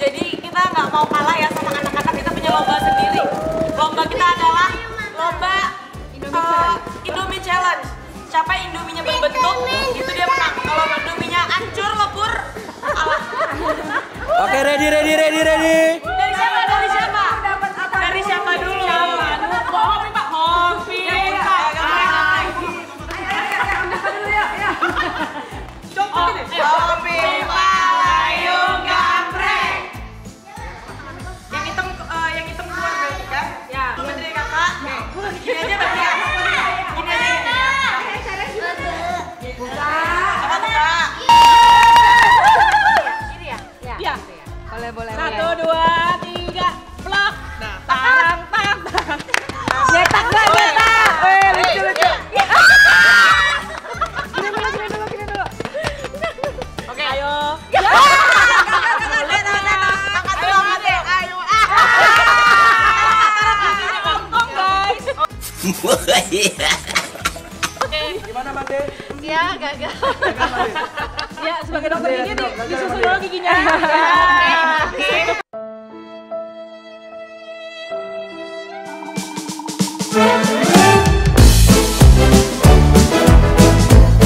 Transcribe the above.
Jadi kita nggak mau kalah ya sama anak-anak, kita punya lomba sendiri. Lomba kita adalah lomba Indomie Challenge. Siapa Indominya berbentuk, itu dia menang. Kalau Indominya hancur, lebur, kalah. Oke, ready. Dari siapa? Dari siapa dulu? Hobi Pak. Hobi Pak. Hobi Pak, ayo gambreng. Yang hitam keluar berarti kan? Ya. Bener kakak. Gini aja berarti ya. Gini aja. Buka. Apa buka? Ini ya? Iya. Boleh. 1, 2, 3, plok. Nah, tang. Nyetak. Lucu. Gini dulu. Oke, ayo. Gimana Mande? Ya, gagal. Ya, sebagai dokter gigi disusun dulu giginya. Oke.